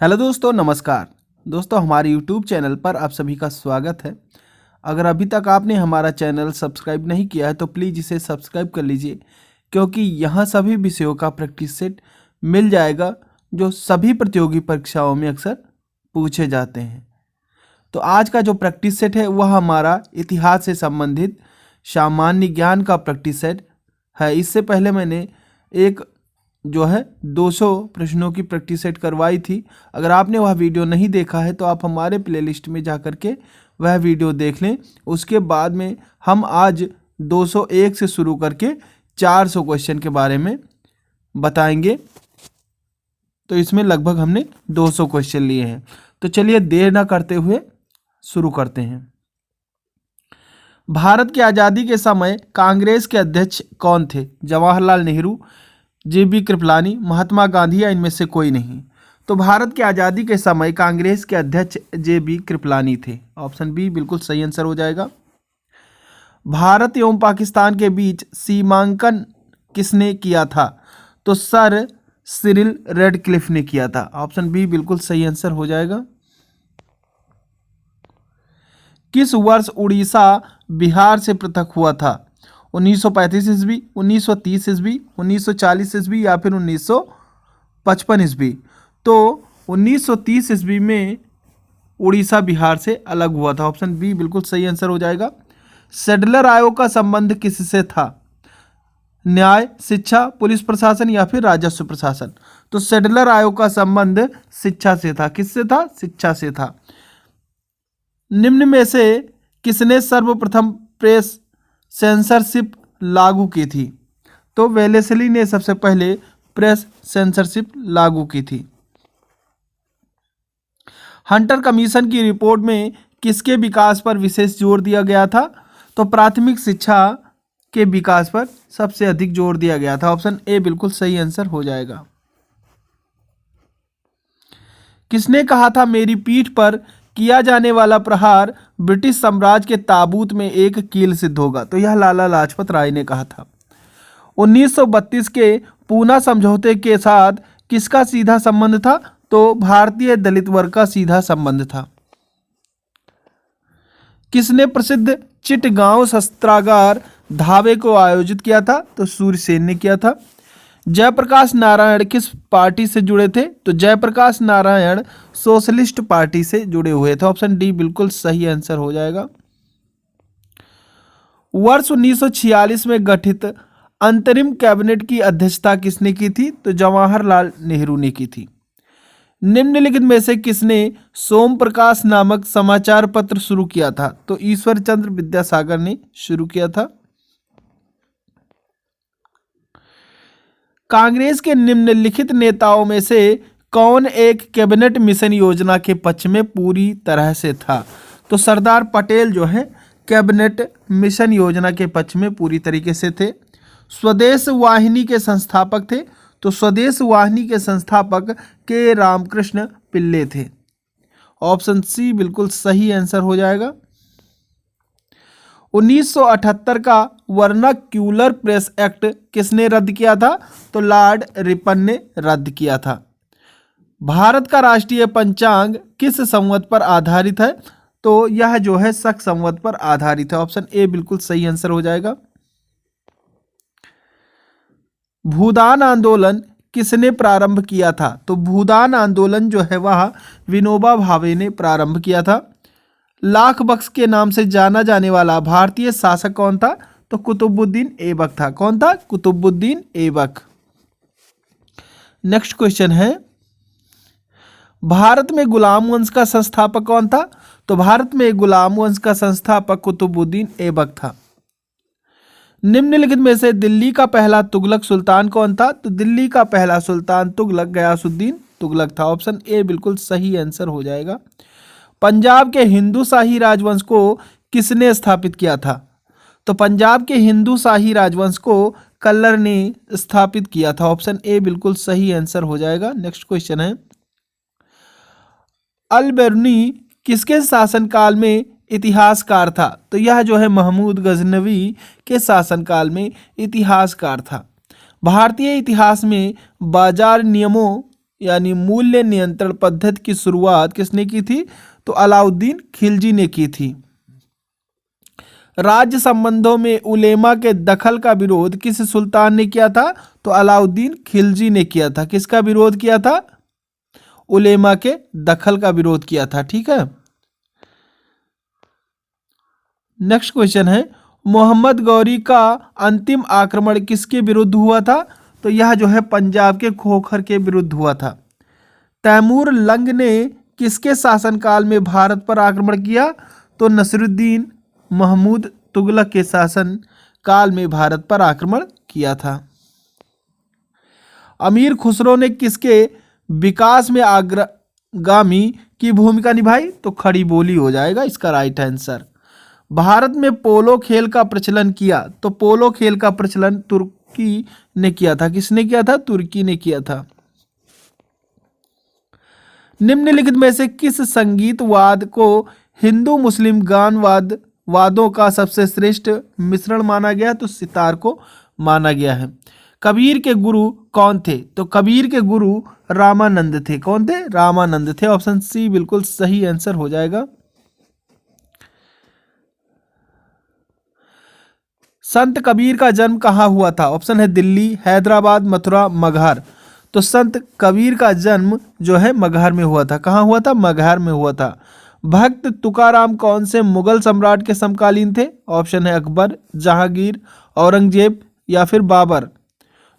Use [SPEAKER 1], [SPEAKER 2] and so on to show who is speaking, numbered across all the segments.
[SPEAKER 1] Hello दोस्तों, नमस्कार। दोस्तों, हमारे यूट्यूब चैनल पर आप सभी का स्वागत है। अगर अभी तक आपने हमारा चैनल सब्सक्राइब नहीं किया है तो प्लीज़ इसे सब्सक्राइब कर लीजिए, क्योंकि यहाँ सभी विषयों का प्रैक्टिस सेट मिल जाएगा जो सभी प्रतियोगी परीक्षाओं में अक्सर पूछे जाते हैं। तो आज का जो प्रैक्टिस सेट है वह हमारा इतिहास से संबंधित सामान्य ज्ञान का प्रैक्टिस सेट है। इससे पहले मैंने एक जो है 200 प्रश्नों की प्रैक्टिस सेट करवाई थी। अगर आपने वह वीडियो नहीं देखा है तो आप हमारे प्लेलिस्ट में जा कर के वह वीडियो देख लें। उसके बाद में हम आज 201 से शुरू करके 400 क्वेश्चन के बारे में बताएंगे। तो इसमें लगभग हमने 200 क्वेश्चन लिए हैं। तो चलिए देर ना करते हुए शुरू करते हैं। भारत की आज़ादी के समय कांग्रेस के अध्यक्ष कौन थे? जवाहरलाल नेहरू, जेबी कृपलानी, महात्मा गांधी या इनमें से कोई नहीं? तो भारत की आज़ादी के समय कांग्रेस के अध्यक्ष जेबी कृपलानी थे। ऑप्शन बी बिल्कुल सही आंसर हो जाएगा। भारत एवं पाकिस्तान के बीच सीमांकन किसने किया था? तो सर सिरिल रेडक्लिफ ने किया था। ऑप्शन बी बिल्कुल सही आंसर हो जाएगा। किस वर्ष उड़ीसा बिहार से पृथक हुआ था? 1935 ईस्वी, 1930 ईस्वी, 1940 ईस्वी या फिर 1955 ईस्वी? तो 1930 ईस्वी में उड़ीसा बिहार से अलग हुआ था। ऑप्शन बी बिल्कुल सही आंसर हो जाएगा। सेडलर आयोग का संबंध किससे था? न्याय, शिक्षा, पुलिस प्रशासन या फिर राजस्व प्रशासन? तो सेडलर आयोग का संबंध शिक्षा से था। किससे था? शिक्षा से था। निम्न में से किसने सर्वप्रथम प्रेस सेंसरशिप लागू की थी? तो वेलेस्ली ने सबसे पहले प्रेस सेंसरशिप लागू की थी। हंटर कमीशन की रिपोर्ट में किसके विकास पर विशेष जोर दिया गया था? तो प्राथमिक शिक्षा के विकास पर सबसे अधिक जोर दिया गया था। ऑप्शन ए बिल्कुल सही आंसर हो जाएगा। किसने कहा था मेरी पीठ पर किया जाने वाला प्रहार ब्रिटिश साम्राज्य के ताबूत में एक कील सिद्ध होगा? तो यह लाला लाजपत राय ने कहा था। 1932 के पूना समझौते के साथ किसका सीधा संबंध था? तो भारतीय दलित वर्ग का सीधा संबंध था। किसने प्रसिद्ध चिटगांव शस्त्रागार धावे को आयोजित किया था? तो सूर्यसेन ने किया था। जयप्रकाश नारायण किस पार्टी से जुड़े थे? तो जयप्रकाश नारायण सोशलिस्ट पार्टी से जुड़े हुए थे। ऑप्शन डी बिल्कुल सही आंसर हो जाएगा। वर्ष 1946 में गठित अंतरिम कैबिनेट की अध्यक्षता किसने की थी? तो जवाहरलाल नेहरू ने की थी। निम्नलिखित में से किसने सोम प्रकाश नामक समाचार पत्र शुरू किया था? तो ईश्वर चंद्र विद्यासागर ने शुरू किया था। कांग्रेस के निम्नलिखित नेताओं में से कौन एक कैबिनेट मिशन योजना के पक्ष में पूरी तरह से था? तो सरदार पटेल जो है कैबिनेट मिशन योजना के पक्ष में पूरी तरीके से थे। स्वदेश वाहिनी के संस्थापक थे। तो स्वदेश वाहिनी के संस्थापक के रामकृष्ण पिल्ले थे। ऑप्शन सी बिल्कुल सही आंसर हो जाएगा। 1978 का वर्नाक्यूलर प्रेस एक्ट किसने रद्द किया था? तो लॉर्ड रिपन ने रद्द किया था। भारत का राष्ट्रीय पंचांग किस संवत पर आधारित है? तो यह जो है शक संवत पर आधारित है। ऑप्शन ए बिल्कुल सही आंसर हो जाएगा। भूदान आंदोलन किसने प्रारंभ किया था? तो भूदान आंदोलन जो है वह विनोबा भावे ने प्रारंभ किया था। लाख बख्श के नाम से जाना जाने वाला भारतीय शासक कौन था? तो कुतुबुद्दीन ऐबक था। कौन था? कुतुबुद्दीन ऐबक। नेक्स्ट क्वेश्चन है, भारत में गुलाम वंश का संस्थापक कौन था? तो भारत में गुलाम वंश का संस्थापक कुतुबुद्दीन ऐबक था। निम्नलिखित में से दिल्ली का पहला तुगलक सुल्तान कौन था? तो दिल्ली का पहला सुल्तान तुगलक गयासुद्दीन तुगलक था। ऑप्शन ए बिल्कुल सही आंसर हो जाएगा। पंजाब के हिंदू शाही राजवंश को किसने स्थापित किया था? तो पंजाब के हिंदू शाही राजवंश को कल्लर ने स्थापित किया था। ऑप्शन ए बिल्कुल सही आंसर हो जाएगा। नेक्स्ट क्वेश्चन है, अल बिरूनी किसके शासनकाल में इतिहासकार था? तो यह जो है महमूद गजनवी के शासनकाल में इतिहासकार था। भारतीय इतिहास में बाजार नियमों यानी मूल्य नियंत्रण पद्धति की शुरुआत किसने की थी? तो अलाउद्दीन खिलजी ने की थी। राज्य संबंधों में उलेमा के दखल का विरोध किस सुल्तान ने किया था? तो अलाउद्दीन खिलजी ने किया था। किसका विरोध किया था? उलेमा के दखल का विरोध किया था। ठीक है, नेक्स्ट क्वेश्चन है, मोहम्मद गौरी का अंतिम आक्रमण किसके विरुद्ध हुआ था? तो यह जो है पंजाब के खोखर के विरुद्ध हुआ था। तैमूर लंग ने किसके शासनकाल में भारत पर आक्रमण किया? तो नसरुद्दीन महमूद तुगलक के शासन काल में भारत पर आक्रमण किया था। अमीर खुसरो ने किसके विकास में अग्रगामी की भूमिका निभाई? तो खड़ी बोली हो जाएगा इसका राइट आंसर। भारत में पोलो खेल का प्रचलन किया? तो पोलो खेल का प्रचलन तुर्की ने किया था। किसने किया था? तुर्की ने किया था। निम्नलिखित में से किस संगीतवाद को हिंदू मुस्लिम वादों का सबसे श्रेष्ठ मिश्रण माना गया? तो सितार को माना गया है। कबीर के गुरु कौन थे? तो कबीर के गुरु रामानंद थे। कौन थे? रामानंद थे। ऑप्शन सी बिल्कुल सही आंसर हो जाएगा। संत कबीर का जन्म कहाँ हुआ था? ऑप्शन है दिल्ली, हैदराबाद, मथुरा, मगहर। तो संत कबीर का जन्म जो है मगहर में हुआ था। कहाँ हुआ था? मगहर में हुआ था। भक्त तुकाराम कौन से मुगल सम्राट के समकालीन थे? ऑप्शन है अकबर, जहांगीर, औरंगजेब या फिर बाबर।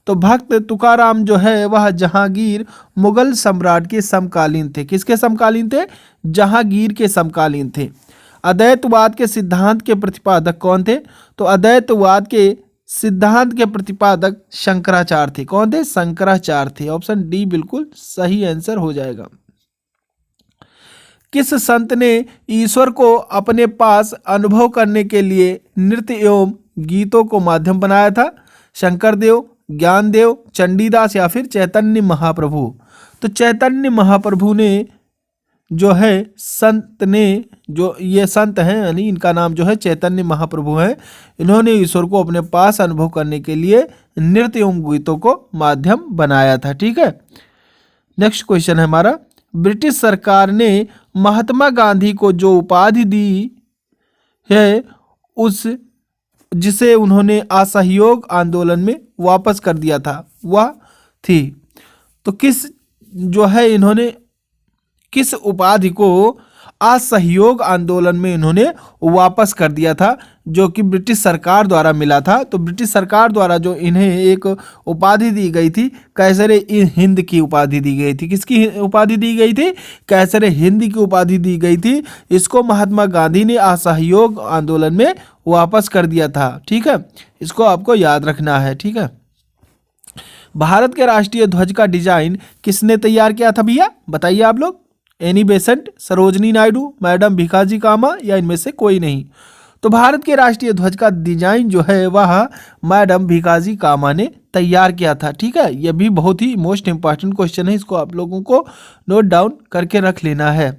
[SPEAKER 1] तो भक्त तुकाराम जो है वह जहांगीर मुगल सम्राट के समकालीन थे। किसके समकालीन थे? जहांगीर के समकालीन थे। अद्वैतवाद के सिद्धांत के प्रतिपादक कौन थे? तो अद्वैतवाद के सिद्धांत के प्रतिपादक शंकराचार्य थे। कौन थे? शंकराचार्य थे। ऑप्शन डी बिल्कुल सही आंसर हो जाएगा। किस संत ने ईश्वर को अपने पास अनुभव करने के लिए नृत्य एवं गीतों को माध्यम बनाया था? शंकरदेव, ज्ञानदेव, चंडीदास या फिर चैतन्य महाप्रभु। तो चैतन्य महाप्रभु ने जो है संत ने, जो ये संत हैं यानी इनका नाम जो है चैतन्य महाप्रभु है, इन्होंने ईश्वर को अपने पास अनुभव करने के लिए नृत्य एवं गीतों को माध्यम बनाया था। ठीक है, नेक्स्ट क्वेश्चन है हमारा, ब्रिटिश सरकार ने महात्मा गांधी को जो उपाधि दी है उस जिसे उन्होंने असहयोग आंदोलन में वापस कर दिया था वह थी? तो किस जो है इन्होंने किस उपाधि को असहयोग आंदोलन में इन्होंने वापस कर दिया था जो कि ब्रिटिश सरकार द्वारा मिला था? तो ब्रिटिश सरकार द्वारा जो इन्हें एक उपाधि दी गई थी, कैसरे हिंद की उपाधि दी गई थी। किसकी उपाधि दी गई थी? कैसरे हिंद की उपाधि दी गई थी। इसको महात्मा गांधी ने असहयोग आंदोलन में वापस कर दिया था। ठीक है, इसको आपको याद रखना है। ठीक है, भारत के राष्ट्रीय ध्वज का डिजाइन किसने तैयार किया था भैया? बताइए आप लोग। Annie Besant, Sarojini Naidu, madam Bhikaiji Cama या इनमें से कोई नहीं? तो भारत के राष्ट्रीय ध्वज का डिजाइन जो है वह मैडम भिखाजी कामा ने तैयार किया था। ठीक है, यह भी बहुत ही मोस्ट इंपॉर्टेंट क्वेश्चन है, इसको आप लोगों को नोट डाउन करके रख लेना है।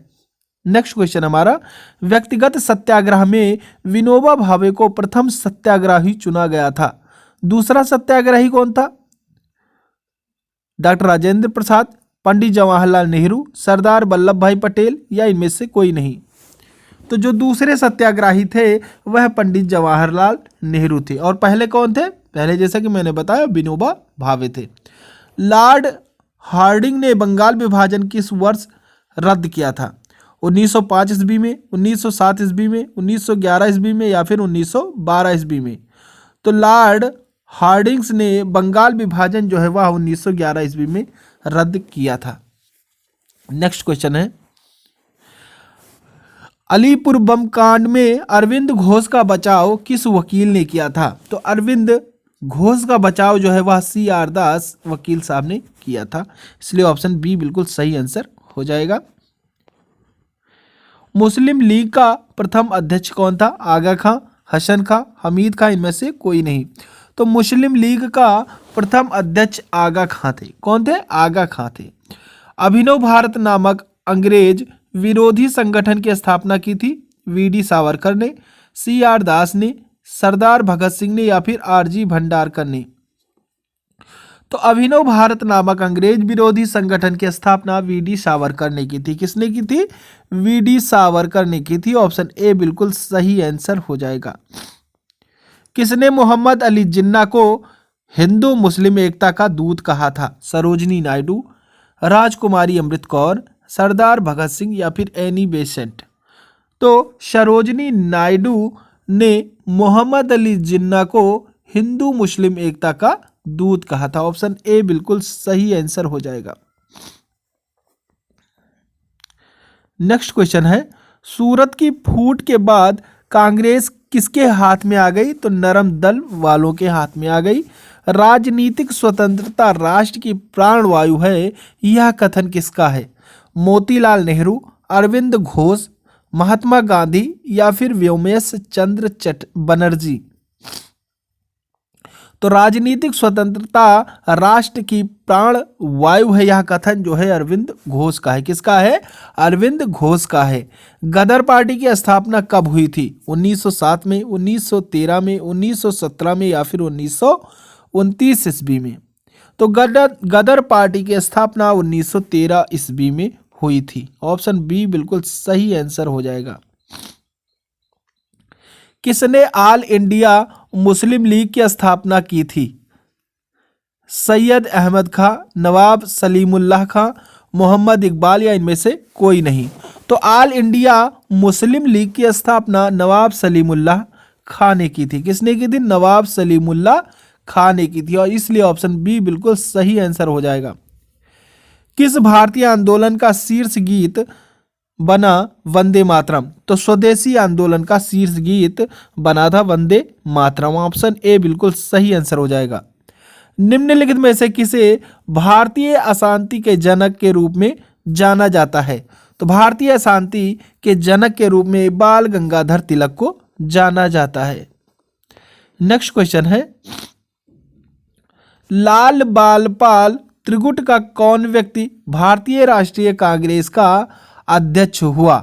[SPEAKER 1] नेक्स्ट क्वेश्चन हमारा, व्यक्तिगत सत्याग्रह में विनोबा भावे को प्रथम सत्याग्रही चुना गया था। दूसरा सत्याग्रही कौन था? डॉक्टर राजेंद्र प्रसाद, पंडित जवाहरलाल नेहरू, सरदार वल्लभ भाई पटेल या इनमें से कोई नहीं? तो जो दूसरे सत्याग्रही थे वह पंडित जवाहरलाल नेहरू थे। और पहले कौन थे? पहले जैसा कि मैंने बताया विनोबा भावे थे। लॉर्ड हार्डिंग ने बंगाल विभाजन किस वर्ष रद्द किया था? 1905 ईस्वी में, 1907 ईस्वी में, 1911 ईस्वी में या फिर 1912 ईस्वी में? तो लॉर्ड हार्डिंग्स ने बंगाल विभाजन जो है वह 1911 ईस्वी में रद्द किया था। नेक्स्ट क्वेश्चन है, अलीपुर बम कांड में अरविंद घोष का बचाव किस वकील ने किया था? तो अरविंद घोष का बचाव जो है वह CR दास वकील साहब ने किया था, इसलिए ऑप्शन बी बिल्कुल सही आंसर हो जाएगा। मुस्लिम लीग का प्रथम अध्यक्ष कौन था? आगा खां, हसन खां, हमीद खां, इनमें से कोई नहीं? तो मुस्लिम लीग का प्रथम अध्यक्ष आगा खां थे। कौन थे? आगा खां थे। अभिनव भारत नामक अंग्रेज विरोधी संगठन की स्थापना की थी? VD सावरकर ने, CR दास ने, सरदार भगत सिंह ने या फिर RG भंडारकर ने? तो अभिनव भारत नामक अंग्रेज विरोधी संगठन की स्थापना वीडी सावरकर ने की थी। किसने की थी? वीडी सावरकर ने की थी। ऑप्शन ए बिल्कुल सही आंसर हो जाएगा। किसने मोहम्मद अली जिन्ना को हिंदू मुस्लिम एकता का दूत कहा था? सरोजनी नायडू, राजकुमारी अमृत कौर, सरदार भगत सिंह या फिर एनी बेसेंट? तो सरोजनी नायडू ने मोहम्मद अली जिन्ना को हिंदू मुस्लिम एकता का दूत कहा था। ऑप्शन ए बिल्कुल सही आंसर हो जाएगा। नेक्स्ट क्वेश्चन है, सूरत की फूट के बाद कांग्रेस किसके हाथ में आ गई? तो नरम दल वालों के हाथ में आ गई। राजनीतिक स्वतंत्रता राष्ट्र की प्राणवायु है, यह कथन किसका है? मोतीलाल नेहरू, अरविंद घोष, महात्मा गांधी या फिर व्योमेश चंद्र बनर्जी? तो राजनीतिक स्वतंत्रता राष्ट्र की प्राण वायु है, यह कथन जो है अरविंद घोष का है। किसका है? अरविंद घोष का है। गदर पार्टी की स्थापना कब हुई थी? 1907 में, 1913 में, 1917 में या फिर 1929 ईस्वी में? तो गदर पार्टी की स्थापना 1913 ईस्वी में हुई थी। ऑप्शन बी बिल्कुल सही आंसर हो जाएगा। किसने ऑल इंडिया मुस्लिम लीग की स्थापना की थी? सैयद अहमद खां, नवाब सलीमुल्लाह खां, मोहम्मद इकबाल या इनमें से कोई नहीं? तो ऑल इंडिया मुस्लिम लीग की स्थापना नवाब सलीमुल्लाह खां ने की थी। किसने की थी? नवाब सलीमुल्लाह खां ने की थी, और इसलिए ऑप्शन बी बिल्कुल सही आंसर हो जाएगा। किस भारतीय आंदोलन का शीर्ष गीत बना वंदे मातरम? तो स्वदेशी आंदोलन का शीर्ष गीत बना था वंदे मातरम। ऑप्शन ए बिल्कुल सही आंसर हो जाएगा। निम्नलिखित में से किसे भारतीय अशांति के जनक के रूप में जाना जाता है? तो भारतीय अशांति के जनक के रूप में बाल गंगाधर तिलक को जाना जाता है। नेक्स्ट क्वेश्चन है, लाल बाल पाल त्रिगुट का कौन व्यक्ति भारतीय राष्ट्रीय कांग्रेस का अध्यक्ष हुआ?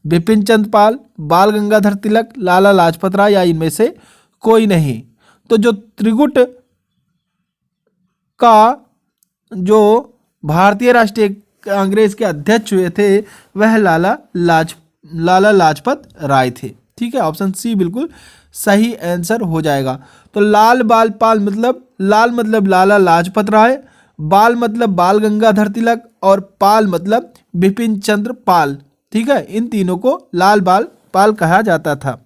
[SPEAKER 1] बिपिन चंद्र पाल, बाल गंगाधर तिलक, लाला लाजपत राय या इनमें से कोई नहीं? तो जो त्रिगुट का जो भारतीय राष्ट्रीय कांग्रेस के अध्यक्ष हुए थे वह लाला लाजपत राय थे। ठीक है, ऑप्शन सी बिल्कुल सही आंसर हो जाएगा। तो लाल बाल पाल मतलब लाल मतलब लाला लाजपत राय, बाल मतलब बाल गंगाधर तिलक और पाल मतलब बिपिन चंद्र पाल। ठीक है, इन तीनों को लाल बाल पाल कहा जाता था।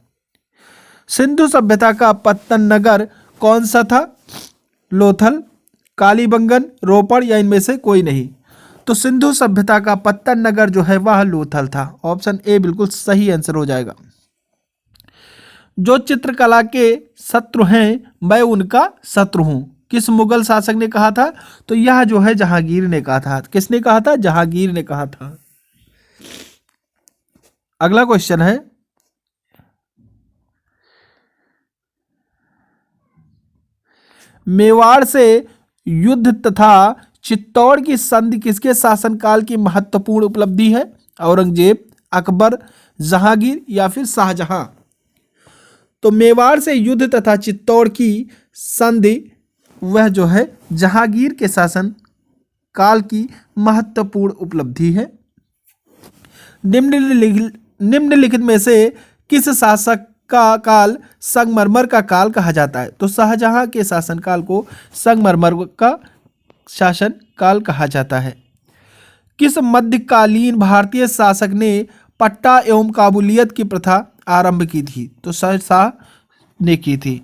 [SPEAKER 1] सिंधु सभ्यता का पत्तन नगर कौन सा था? लोथल, कालीबंगन, रोपड़ या इनमें से कोई नहीं? तो सिंधु सभ्यता का पत्तन नगर जो है वह लोथल था। ऑप्शन ए बिल्कुल सही आंसर हो जाएगा। जो चित्रकला के शत्रु हैं मैं उनका शत्रु हूं, किस मुगल शासक ने कहा था? तो यह जो है जहांगीर ने कहा था। किसने कहा था? जहांगीर ने कहा था। अगला क्वेश्चन है, मेवाड़ से युद्ध तथा चित्तौड़ की संधि किसके शासनकाल की महत्वपूर्ण उपलब्धि है? औरंगजेब, अकबर, जहांगीर या फिर शाहजहां? तो मेवाड़ से युद्ध तथा चित्तौड़ की संधि वह जो है जहांगीर के शासन काल की महत्वपूर्ण उपलब्धि है। निम्नलिखित में से किस शासक का काल संगमरमर का काल कहा जाता है? तो शाहजहां के शासनकाल को संगमरमर का शासन काल कहा जाता है। किस मध्यकालीन भारतीय शासक ने पट्टा एवं काबूलियत की प्रथा आरंभ की थी? तो शाह ने की थी।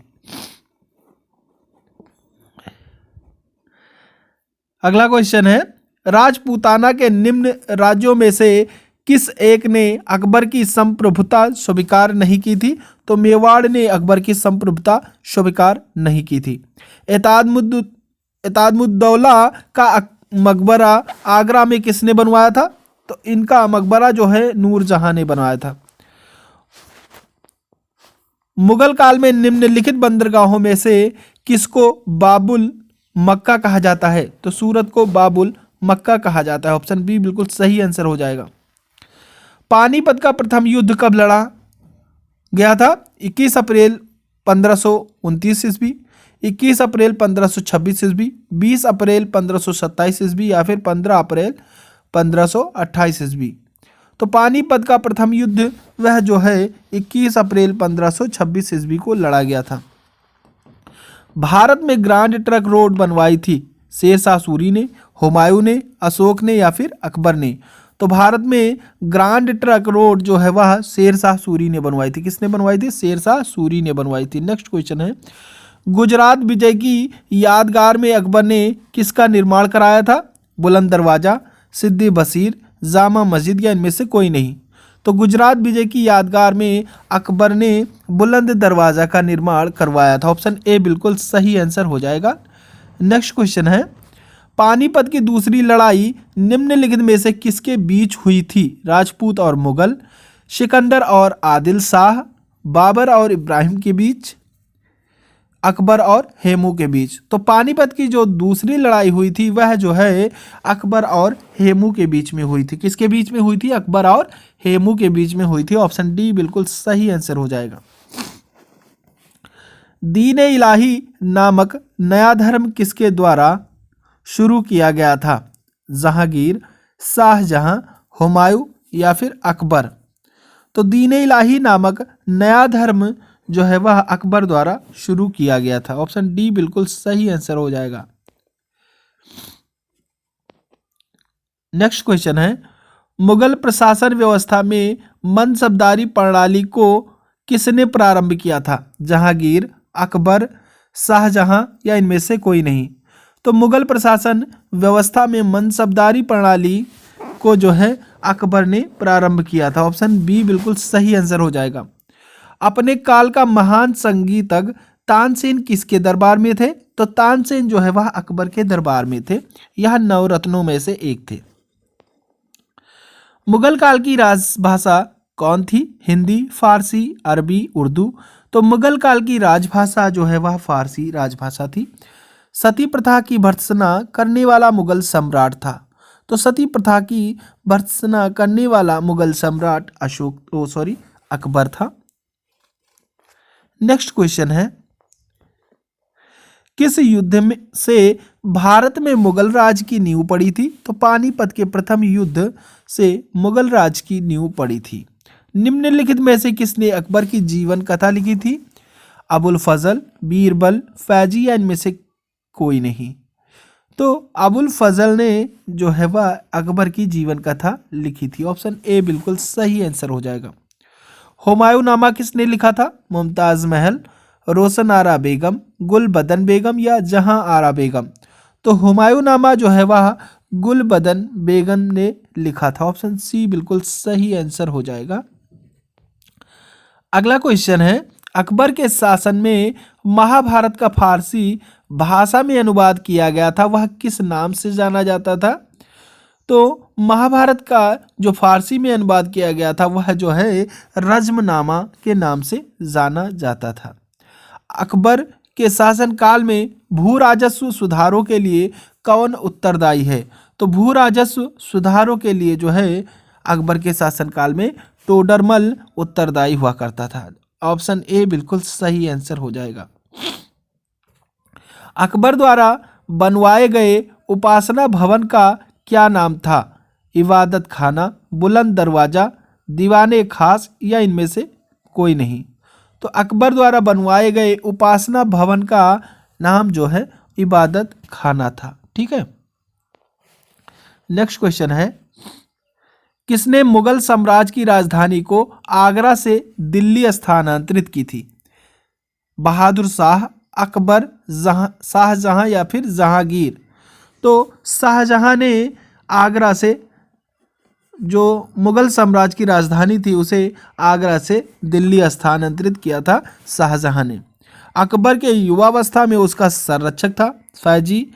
[SPEAKER 1] अगला क्वेश्चन है, राजपूताना के निम्न राज्यों में से किस एक ने अकबर की संप्रभुता स्वीकार नहीं की थी? तो मेवाड़ ने अकबर की संप्रभुता स्वीकार नहीं की थी। एतादमुद्दौला का मकबरा आगरा में किसने बनवाया था? तो इनका मकबरा जो है नूरजहां ने बनवाया था। मुगल काल में निम्नलिखित बंदरगाहों में से किसको बाबुल मक्का कहा जाता है? तो सूरत को बाबुल मक्का कहा जाता है। ऑप्शन बी बिल्कुल सही आंसर हो जाएगा। पानीपत का प्रथम युद्ध कब लड़ा गया था? 21 अप्रैल 1529 ईस्वी, 21 अप्रैल 1526 ईस्वी, 20 अप्रैल 1527 ईस्वी या फिर 15 अप्रैल 1528 ईस्वी। तो पानीपत का प्रथम युद्ध वह जो है 21 अप्रैल 1526 ईस्वी को लड़ा गया था। भारत में ग्रांड ट्रंक रोड बनवाई थी शेरशाह सूरी ने, हुमायूं ने, अशोक ने या फिर अकबर ने। तो भारत में ग्रांड ट्रंक रोड जो है वह शेरशाह सूरी ने बनवाई थी। किसने बनवाई थी? शेरशाह सूरी ने बनवाई थी। नेक्स्ट क्वेश्चन है, गुजरात विजय की यादगार में अकबर ने किसका निर्माण कराया था? बुलंद दरवाजा, सिद्दी बसीर, जामा मस्जिद या इनमें से कोई नहीं। तो गुजरात विजय की यादगार में अकबर ने बुलंद दरवाजा का निर्माण करवाया था। ऑप्शन ए बिल्कुल सही आंसर हो जाएगा। नेक्स्ट क्वेश्चन है, पानीपत की दूसरी लड़ाई निम्नलिखित में से किसके बीच हुई थी? राजपूत और मुगल, सिकंदर और आदिल शाह, बाबर और इब्राहिम के बीच, अकबर और हेमू के बीच। तो पानीपत की जो दूसरी लड़ाई हुई थी वह जो है अकबर और हेमू के बीच में हुई थी। किसके बीच में हुई थी? अकबर और हेमू के बीच में हुई थी। ऑप्शन डी बिल्कुल सही आंसर हो जाएगा। दीन इलाही नामक नया धर्म किसके द्वारा शुरू किया गया था? जहांगीर, शाहजहां, हुमायूं या फिर अकबर। तो दीन इलाही नामक नया धर्म जो है वह अकबर द्वारा शुरू किया गया था। ऑप्शन डी बिल्कुल सही आंसर हो जाएगा। नेक्स्ट क्वेश्चन है, मुगल प्रशासन व्यवस्था में मनसबदारी प्रणाली को किसने प्रारंभ किया था? जहांगीर, अकबर, शाहजहां या इनमें से कोई नहीं। तो मुगल प्रशासन व्यवस्था में मनसबदारी प्रणाली को जो है अकबर ने प्रारंभ किया था। ऑप्शन बी बिल्कुल सही आंसर हो जाएगा। अपने काल का महान संगीतज्ञ तानसेन किसके दरबार में थे? तो तानसेन जो है वह अकबर के दरबार में थे। यह नवरत्नों में से एक थे। मुगल काल की राजभाषा कौन थी? हिंदी, फारसी, अरबी, उर्दू। तो मुगल काल की राजभाषा जो है वह फारसी राजभाषा थी। सती प्रथा की भर्त्सना करने वाला मुगल सम्राट था। तो सती प्रथा की भर्त्सना करने वाला मुगल सम्राट अकबर था। नेक्स्ट क्वेश्चन है, किस युद्ध में से भारत में मुगल राज की नींव पड़ी थी? तो पानीपत के प्रथम युद्ध से मुगल राज की नींव पड़ी थी। निम्नलिखित में से किसने अकबर की जीवन कथा लिखी थी? अबुल फजल, बीरबल, फैजी या इनमें से कोई नहीं। तो अबुल फजल ने जो है वह अकबर की जीवन कथा लिखी थी। ऑप्शन ए बिल्कुल सही आंसर हो जाएगा। हुमायूं नामा किसने लिखा था? मुमताज महल, रोशन आरा बेगम, गुलबदन बेगम या जहां आरा बेगम। तो हुमायूं नामा जो है वह गुलबदन बेगम ने लिखा था। ऑप्शन सी बिल्कुल सही आंसर हो जाएगा। अगला क्वेश्चन है, अकबर के शासन में महाभारत का फारसी भाषा में अनुवाद किया गया था, वह किस नाम से जाना जाता था? तो महाभारत का जो फारसी में अनुवाद किया गया था वह जो है रज्मनामा के नाम से जाना जाता था। अकबर के शासनकाल में भू राजस्व सुधारों के लिए कौन उत्तरदायी है? तो भू राजस्व सुधारों के लिए जो है अकबर के शासनकाल में टोडरमल उत्तरदायी हुआ करता था। ऑप्शन ए बिल्कुल सही आंसर हो जाएगा। अकबर द्वारा बनवाए गए उपासना भवन का क्या नाम था? इबादत खाना, बुलंद दरवाजा, दीवाने खास या इनमें से कोई नहीं। तो अकबर द्वारा बनवाए गए उपासना भवन का नाम जो है इबादत खाना था। ठीक है। नेक्स्ट क्वेश्चन है, किसने मुगल साम्राज्य की राजधानी को आगरा से दिल्ली स्थानांतरित की थी? बहादुर शाह, अकबर, शाहजहां या फिर जहांगीर। तो शाहजहां ने आगरा से जो मुगल साम्राज्य की राजधानी थी उसे आगरा से दिल्ली स्थानांतरित किया था शाहजहां ने। अकबर के युवावस्था में उसका संरक्षक था फैजी,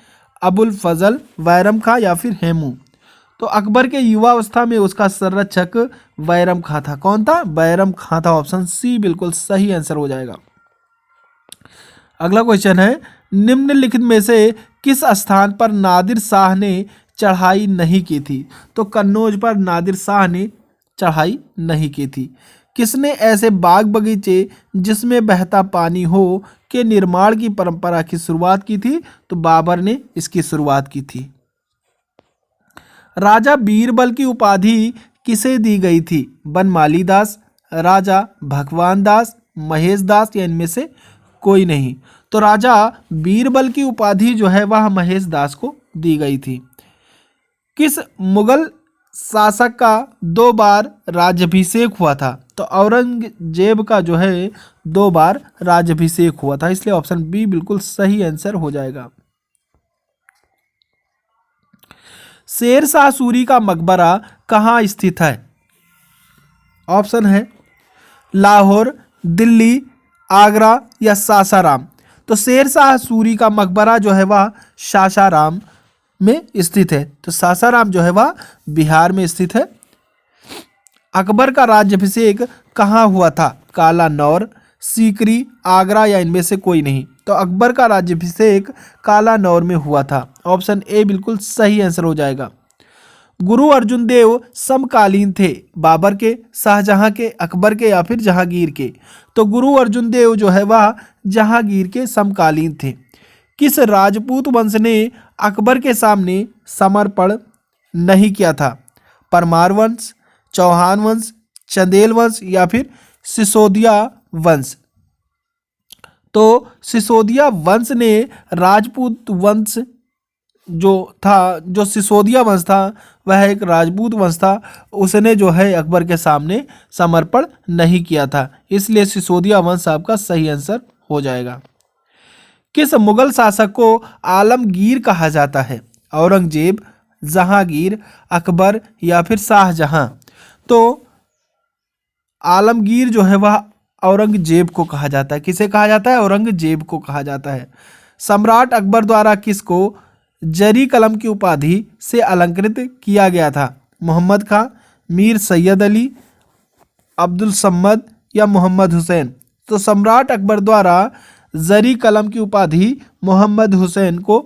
[SPEAKER 1] अबुल फजल, बैरम खां या फिर हेमू। तो अकबर के युवावस्था में उसका संरक्षक बैरम खां था। कौन था? बैरम खां था। ऑप्शन सी बिल्कुल सही आंसर हो जाएगा। अगला क्वेश्चन है, निम्नलिखित में से किस स्थान पर नादिर शाह ने चढ़ाई नहीं की थी? तो कन्नौज पर नादिर शाह ने चढ़ाई नहीं की थी। किसने ऐसे बाग बगीचे जिसमें बहता पानी हो के निर्माण की परंपरा की शुरुआत की थी? तो बाबर ने इसकी शुरुआत की थी। राजा बीरबल की उपाधि किसे दी गई थी? बनमाली दास, राजा भगवान दास, महेश दास या इनमें से कोई नहीं। तो राजा बीरबल की उपाधि जो है वह महेश दास को दी गई थी। किस मुगल शासक का 2 बार राज्याभिषेक हुआ था? तो औरंगजेब का जो है 2 बार राज्याभिषेक हुआ था, इसलिए ऑप्शन बी बिल्कुल सही आंसर हो जाएगा। शेरशाह सूरी का मकबरा कहाँ स्थित है? ऑप्शन है लाहौर, दिल्ली, आगरा या सासाराम। तो शेरशाह सूरी का मकबरा जो है वह सासाराम में स्थित है। तो सासाराम जो है वह बिहार में स्थित है। अकबर का राज्याभिषेक कहाँ हुआ था? कालानौर, सीकरी, आगरा या इनमें से कोई नहीं। तो अकबर का राज्याभिषेक कालानौर में हुआ था। ऑप्शन ए बिल्कुल सही आंसर हो जाएगा। गुरु अर्जुन देव समकालीन थे बाबर के, शाहजहां के, अकबर के या फिर जहांगीर के? तो गुरु अर्जुन देव जो है वह जहांगीर के समकालीन थे। किस राजपूत वंश ने अकबर के सामने समर्पण नहीं किया था? परमार वंश, चौहान वंश, चंदेल वंश या फिर सिसोदिया वंश? तो सिसोदिया वंश ने राजपूत वंश जो सिसोदिया वंश था वह एक राजपूत वंश था, उसने जो है अकबर के सामने समर्पण नहीं किया था, इसलिए सिसोदिया वंश आपका सही आंसर हो जाएगा। किस मुगल शासक को आलमगीर कहा जाता है? औरंगजेब, जहांगीर, अकबर या फिर शाहजहां? तो आलमगीर जो है वह औरंगजेब को कहा जाता है। किसे कहा जाता है? औरंगजेब को कहा जाता है। सम्राट अकबर द्वारा किसको जरी कलम की उपाधि से अलंकृत किया गया था? मोहम्मद खां, मीर सैयद अली, अब्दुल सम्मद या मोहम्मद हुसैन? तो सम्राट अकबर द्वारा जरी कलम की उपाधि मोहम्मद हुसैन को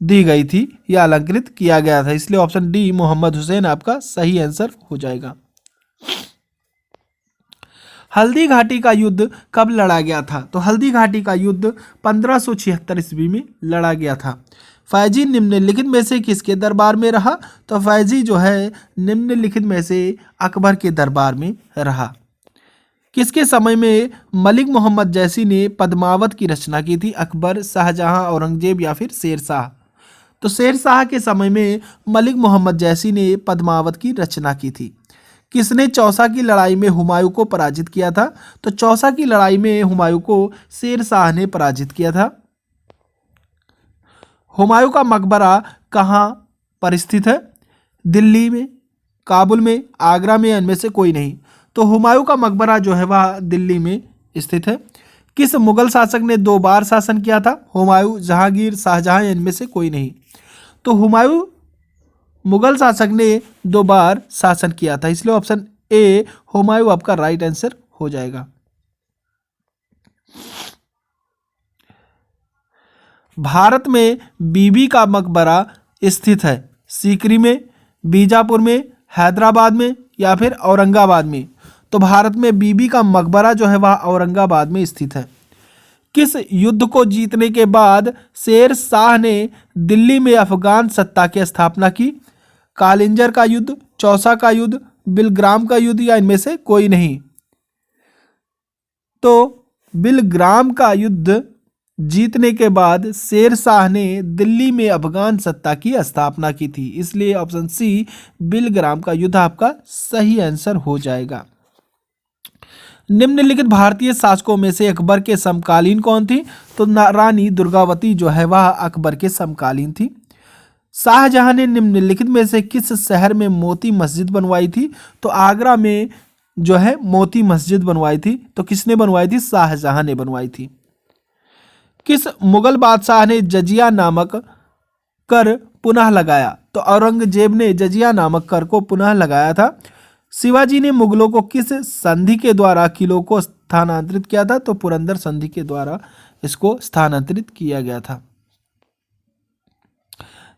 [SPEAKER 1] दी गई थी या अलंकृत किया गया था, इसलिए ऑप्शन डी मोहम्मद हुसैन आपका सही आंसर हो जाएगा। हल्दी घाटी का युद्ध कब लड़ा गया था? तो हल्दी घाटी का युद्ध 1576 ईस्वी में लड़ा गया था। फैजी निम्नलिखित में से किसके दरबार में रहा? तो फैजी जो है निम्नलिखित में से अकबर के दरबार में रहा। किसके समय में मलिक मोहम्मद जैसी ने पद्मावत की रचना की थी? अकबर, शाहजहां, औरंगजेब या फिर शेरशाह? तो शेरशाह के समय में मलिक मोहम्मद जैसी ने पद्मावत की रचना की थी। किसने चौसा की लड़ाई में हुमायूं को पराजित किया था? तो चौसा की लड़ाई में हुमायूं को शेरशाह ने पराजित किया था। हुमायूं का मकबरा कहाँ पर स्थित है? दिल्ली में, काबुल में, आगरा में, इनमें से कोई नहीं। तो हुमायूं का मकबरा जो है वह दिल्ली में स्थित है। किस मुगल शासक ने 2 बार शासन किया था? हुमायूं, जहांगीर, शाहजहां, इनमें से कोई नहीं। तो हुमायूं मुगल शासक ने 2 बार शासन किया था, इसलिए ऑप्शन ए हुमायूं आपका राइट आंसर हो जाएगा। भारत में बीबी का मकबरा स्थित है सीकरी में, बीजापुर में, हैदराबाद में या फिर औरंगाबाद में? तो भारत में बीबी का मकबरा जो है वह औरंगाबाद में स्थित है। किस युद्ध को जीतने के बाद शेर शाह ने दिल्ली में अफगान सत्ता की स्थापना की? कालिंजर का युद्ध, चौसा का युद्ध, बिलग्राम का युद्ध या इनमें से कोई नहीं? तो बिलग्राम का युद्ध जीतने के बाद शेर शाह ने दिल्ली में अफगान सत्ता की स्थापना की थी, इसलिए ऑप्शन सी बिलग्राम का युद्ध आपका सही आंसर हो जाएगा। निम्नलिखित भारतीय शासकों में से अकबर के समकालीन कौन थी? तो रानी दुर्गावती जो है वह अकबर के समकालीन थी। शाहजहां ने निम्नलिखित में से किस शहर में मोती मस्जिद बनवाई थी? तो आगरा में जो है मोती मस्जिद बनवाई थी। तो किसने बनवाई थी? शाहजहां ने बनवाई थी। किस मुगल बादशाह ने जजिया नामक कर पुनः लगाया? तो औरंगजेब ने जजिया नामक कर को पुनः लगाया था। शिवाजी ने मुगलों को किस संधि के द्वारा किलों को स्थानांतरित किया था? तो पुरंदर संधि के द्वारा इसको स्थानांतरित किया गया था।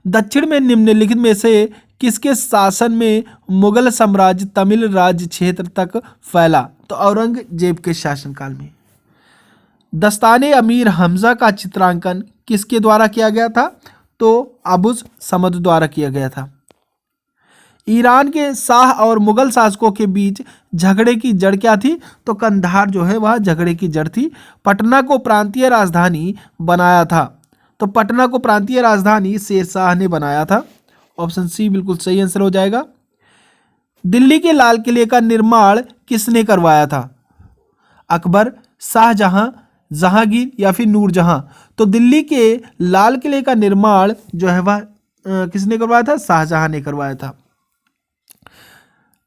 [SPEAKER 1] दक्षिण में निम्नलिखित में से किसके शासन में मुगल साम्राज्य तमिल राज्य क्षेत्र तक फैला? तो औरंगजेब के शासनकाल में। दस्ताने अमीर हमजा का चित्रांकन किसके द्वारा किया गया था? तो अबुस समद द्वारा किया गया था। ईरान के शाह और मुगल शासकों के बीच झगड़े की जड़ क्या थी? तो कंधार जो है वह झगड़े की जड़ थी। पटना को प्रांतीय राजधानी बनाया था, तो पटना को प्रांतीय राजधानी शेरशाह ने बनाया था। ऑप्शन सी बिल्कुल सही आंसर हो जाएगा। दिल्ली के लाल किले का निर्माण किसने करवाया था? अकबर, शाहजहां, जहांगीर या फिर नूरजहां? तो दिल्ली के लाल किले का निर्माण जो है वह किसने करवाया था? शाहजहां ने करवाया था।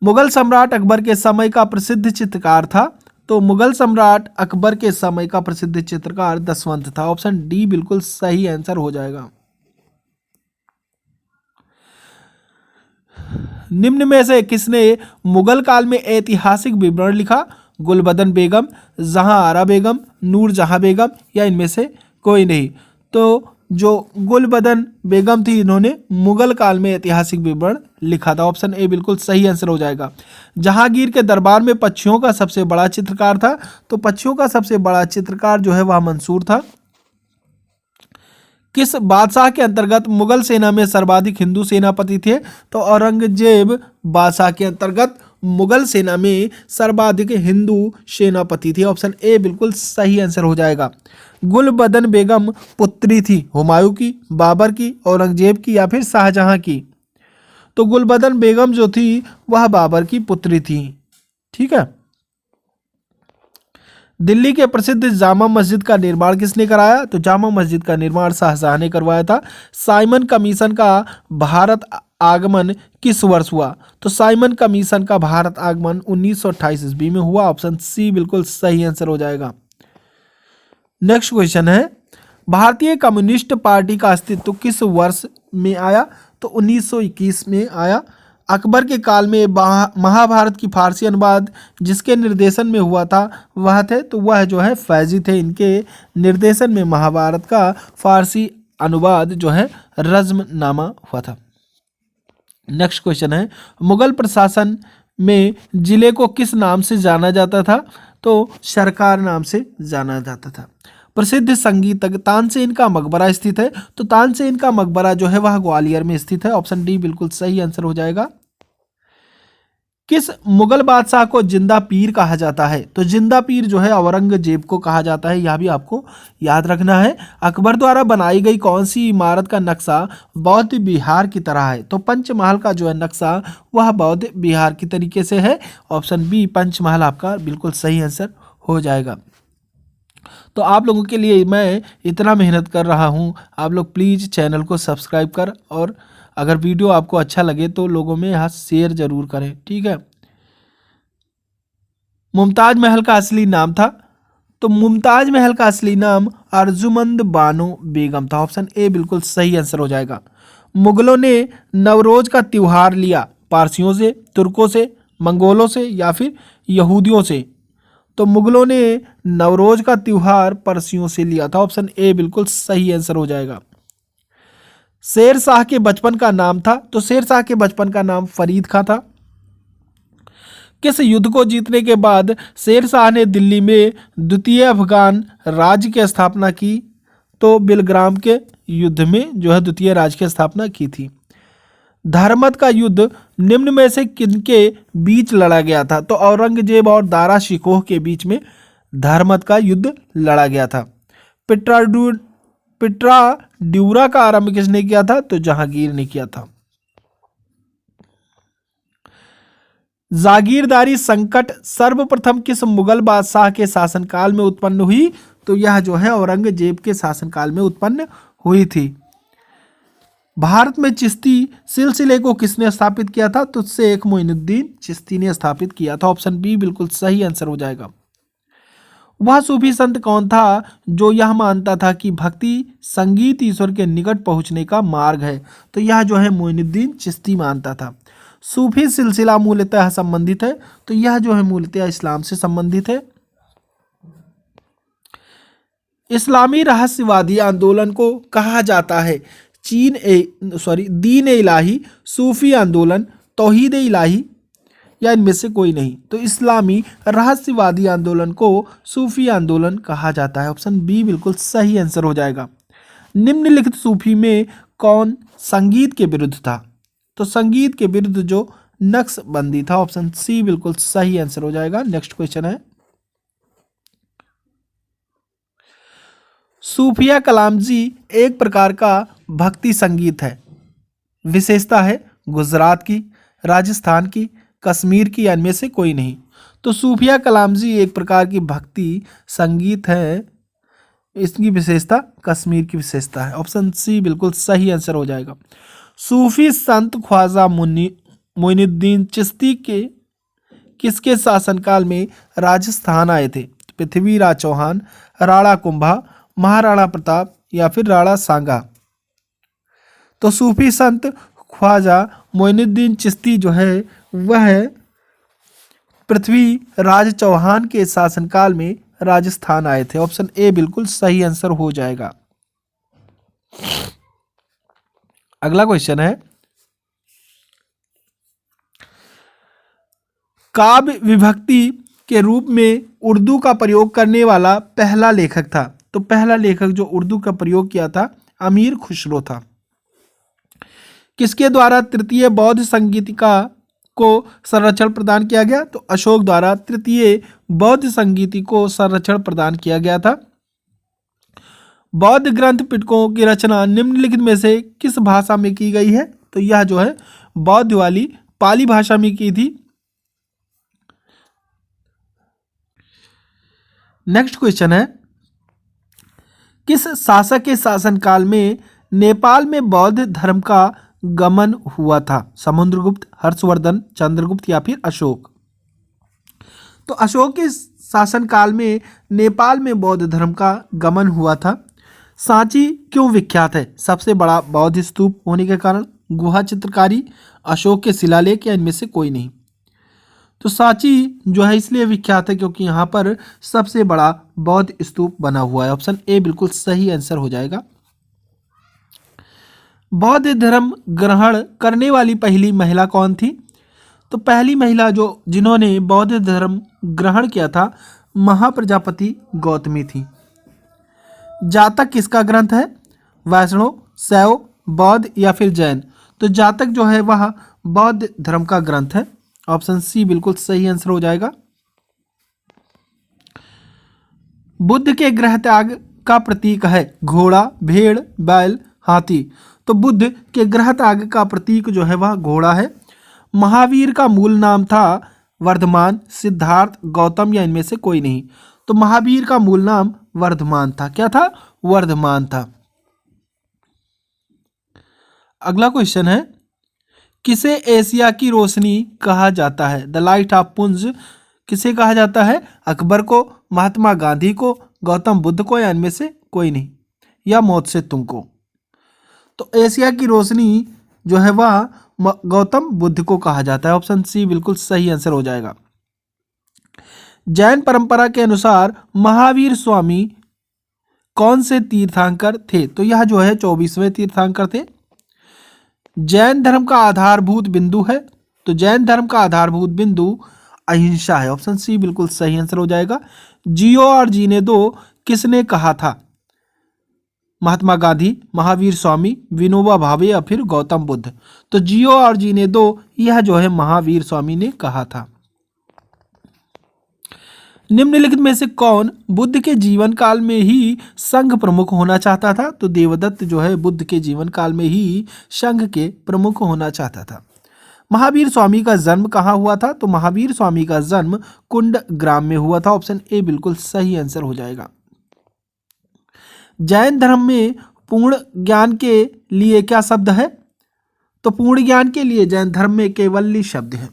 [SPEAKER 1] मुगल सम्राट अकबर के समय का प्रसिद्ध चित्रकार था? तो मुगल सम्राट अकबर के समय का प्रसिद्ध चित्रकार दसवंत था। ऑप्शन डी बिल्कुल सही आंसर हो जाएगा। निम्न में से किसने मुगल काल में ऐतिहासिक विवरण लिखा? गुलबदन बेगम, जहांआरा बेगम, नूरजहां बेगम या इनमें से कोई नहीं? तो जो गुलबदन बेगम थी, इन्होंने मुगल काल में ऐतिहासिक विवरण लिखा था। ऑप्शन ए बिल्कुल सही आंसर हो जाएगा। जहांगीर के दरबार में पक्षियों का सबसे बड़ा चित्रकार था? तो पक्षियों का सबसे बड़ा चित्रकार जो है वह मंसूर था। किस बादशाह के अंतर्गत मुगल सेना में सर्वाधिक हिंदू सेनापति थे? तो औरंगजेब बादशाह के अंतर्गत मुगल सेना में सर्वाधिक हिंदू सेनापति थे। ऑप्शन ए बिल्कुल सही आंसर हो जाएगा। गुलबदन बेगम पुत्री थी हुमायूं की, बाबर की, औरंगजेब की या फिर शाहजहां की? तो गुलबदन बेगम जो थी वह बाबर की पुत्री थी। ठीक है। दिल्ली के प्रसिद्ध जामा मस्जिद का निर्माण किसने कराया? तो जामा मस्जिद का निर्माण शाहजहां ने करवाया था। साइमन कमीशन का भारत आगमन किस वर्ष हुआ? तो साइमन कमीशन का भारत आगमन 1928 ईस्वी में हुआ। ऑप्शन सी बिल्कुल सही आंसर हो जाएगा। नेक्स्ट क्वेश्चन है, भारतीय कम्युनिस्ट पार्टी का अस्तित्व किस वर्ष में आया? तो 1921 में आया। अकबर के काल में महाभारत की फारसी अनुवाद जिसके निर्देशन में हुआ था वह थे, तो वह जो है फैजी थे। इनके निर्देशन में महाभारत का फारसी अनुवाद जो है रज़्मनामा हुआ था। नेक्स्ट क्वेश्चन है, मुगल प्रशासन में जिले को किस नाम से जाना जाता था? तो सरकार नाम से जाना जाता था। प्रसिद्ध संगीतज्ञ तानसेन का मकबरा स्थित है? तो तानसेन का मकबरा जो है वह ग्वालियर में स्थित है। ऑप्शन डी बिल्कुल सही आंसर हो जाएगा। किस मुगल बादशाह को जिंदा पीर कहा जाता है? तो जिंदा पीर जो है औरंगजेब को कहा जाता है, यह भी आपको याद रखना है। अकबर द्वारा बनाई गई कौन सी इमारत का नक्शा बौद्ध विहार की तरह है? तो पंचमहल का जो है नक्शा वह बौद्ध विहार की तरीके से है। ऑप्शन बी पंचमहल आपका बिल्कुल सही आंसर हो जाएगा। तो आप लोगों के लिए मैं इतना मेहनत कर रहा हूँ, आप लोग प्लीज़ चैनल को सब्सक्राइब कर और अगर वीडियो आपको अच्छा लगे तो लोगों में यहाँ शेयर जरूर करें। ठीक है। मुमताज महल का असली नाम था? तो मुमताज महल का असली नाम अर्जुमंद बानो बेगम था। ऑप्शन ए बिल्कुल सही आंसर हो जाएगा। मुगलों ने नवरोज का त्योहार लिया पारसियों से, तुर्कों से, मंगोलों से या फिर यहूदियों से? तो मुगलों ने नवरोज का त्योहार पारसियों से लिया था। ऑप्शन ए बिल्कुल सही आंसर हो जाएगा। शेर शाह के बचपन का नाम था? तो शेर शाह के बचपन का नाम फरीद खां था। किस युद्ध को जीतने के बाद शेर शाह ने दिल्ली में द्वितीय अफगान राज्य की स्थापना की? तो बिलग्राम के युद्ध में जो है द्वितीय राज्य की स्थापना की थी। धर्मत का युद्ध निम्न में से किनके बीच लड़ा गया था? तो औरंगजेब और दारा शिकोह के बीच में धर्मत का युद्ध लड़ा गया था। पिट्राड्यूरा का आरंभ किसने किया था? तो जहांगीर ने किया था। जागीरदारी संकट सर्वप्रथम किस मुगल बादशाह के शासनकाल में उत्पन्न हुई? तो यह जो है औरंगजेब के शासनकाल में उत्पन्न हुई थी। भारत में चिश्ती सिलसिले को किसने स्थापित किया था? तो शेख मोइनुद्दीन चिश्ती ने स्थापित किया था। ऑप्शन बी बिल्कुल सही आंसर हो जाएगा। वह सूफी संत कौन था जो यह मानता था कि भक्ति संगीत ईश्वर के निकट पहुंचने का मार्ग है? तो यह जो है मोइनुद्दीन चिश्ती मानता था। सूफी सिलसिला मूलतः संबंधित है? तो यह जो है मूलतः इस्लाम से संबंधित है। इस्लामी रहस्यवादी आंदोलन को कहा जाता है दीन इलाही, सूफी आंदोलन, तौहीद इलाही या इनमें से कोई नहीं। तो इस्लामी रहस्यवादी आंदोलन को सूफी आंदोलन कहा जाता है। ऑप्शन बी बिल्कुल सही आंसर हो जाएगा। निम्नलिखित सूफी में कौन संगीत के विरुद्ध था? तो संगीत के विरुद्ध जो नक्शबंदी था। ऑप्शन सी बिल्कुल सही आंसर हो जाएगा। नेक्स्ट क्वेश्चन है, सूफिया कलामजी एक प्रकार का भक्ति संगीत है। विशेषता है गुजरात की, राजस्थान की, कश्मीर की या इनमें से कोई नहीं। तो सूफिया कलामजी एक प्रकार की भक्ति संगीत है। इसकी विशेषता कश्मीर की विशेषता है। ऑप्शन सी बिल्कुल सही आंसर हो जाएगा। सूफी संत ख्वाजा मोइनुद्दीन चिश्ती के किसके शासनकाल में राजस्थान आए थे? पृथ्वीराज चौहान, राणा कुंभा, महाराणा प्रताप या फिर राणा सांगा। तो सूफी संत ख्वाजा मोइनुद्दीन चिश्ती जो है वह पृथ्वीराज चौहान के शासनकाल में राजस्थान आए थे। ऑप्शन ए बिल्कुल सही आंसर हो जाएगा। अगला क्वेश्चन है, काव्य विभक्ति के रूप में उर्दू का प्रयोग करने वाला पहला लेखक था। तो पहला लेखक जो उर्दू का प्रयोग किया था अमीर खुसरो था। किसके द्वारा तृतीय बौद्ध संगीतिका को संरक्षण प्रदान किया गया? तो अशोक द्वारा तृतीय बौद्ध संगीति को संरक्षण प्रदान किया गया था। बौद्ध ग्रंथ पिटकों की रचना निम्नलिखित में से किस भाषा में की गई है? तो यह जो है बौद्ध वाली पाली भाषा में की थी। नेक्स्ट क्वेश्चन है, किस शासक के शासनकाल में नेपाल में बौद्ध धर्म का गमन हुआ था? समुद्रगुप्त, हर्षवर्धन, चंद्रगुप्त या फिर अशोक। तो अशोक के शासनकाल में नेपाल में बौद्ध धर्म का गमन हुआ था। सांची क्यों विख्यात है? सबसे बड़ा बौद्ध स्तूप होने के कारण, गुहा चित्रकारी, अशोक के शिलालेख या इनमें से कोई नहीं। तो सांची जो है इसलिए विख्यात है क्योंकि यहाँ पर सबसे बड़ा बौद्ध स्तूप बना हुआ है। ऑप्शन ए बिल्कुल सही आंसर हो जाएगा। बौद्ध धर्म ग्रहण करने वाली पहली महिला कौन थी? तो पहली महिला जिन्होंने बौद्ध धर्म ग्रहण किया था महाप्रजापति गौतमी थी। जातक किसका ग्रंथ है? वैष्णव, शैव, बौद्ध या फिर जैन। तो जातक जो है वह बौद्ध धर्म का ग्रंथ है। ऑप्शन सी बिल्कुल सही आंसर हो जाएगा। बुद्ध के गृह त्याग का प्रतीक है घोड़ा, भेड़, बैल, हाथी। तो बुद्ध के गृह त्याग का प्रतीक जो है वह घोड़ा है। महावीर का मूल नाम था वर्धमान, सिद्धार्थ, गौतम या इनमें से कोई नहीं। तो महावीर का मूल नाम वर्धमान था। क्या था? वर्धमान था। अगला क्वेश्चन है, किसे एशिया की रोशनी कहा जाता है? द लाइट ऑफ पुंज किसे कहा जाता है? अकबर को, महात्मा गांधी को, गौतम बुद्ध को या इनमें से कोई नहीं, या मौत से तुमको। तो एशिया की रोशनी जो है वह गौतम बुद्ध को कहा जाता है। ऑप्शन सी बिल्कुल सही आंसर हो जाएगा। जैन परंपरा के अनुसार महावीर स्वामी कौन से तीर्थंकर थे? तो यह जो है 24वें तीर्थंकर थे। जैन धर्म का आधारभूत बिंदु है। तो जैन धर्म का आधारभूत बिंदु अहिंसा है। ऑप्शन सी बिल्कुल सही आंसर हो जाएगा। जियो और जीने दो किसने कहा था? महात्मा गांधी, महावीर स्वामी, विनोबा भावे या फिर गौतम बुद्ध। तो जियो और जीने दो यह जो है महावीर स्वामी ने कहा था। निम्नलिखित में से कौन बुद्ध के जीवन काल में ही संघ प्रमुख होना चाहता था? तो देवदत्त जो है बुद्ध के जीवन काल में ही संघ के प्रमुख होना चाहता था। महावीर स्वामी का जन्म कहाँ हुआ था? तो महावीर स्वामी का जन्म कुंड ग्राम में हुआ था। ऑप्शन ए बिल्कुल सही आंसर हो जाएगा। जैन धर्म में पूर्ण ज्ञान के लिए क्या शब्द है? तो पूर्ण ज्ञान के लिए जैन धर्म में केवल्य शब्द है।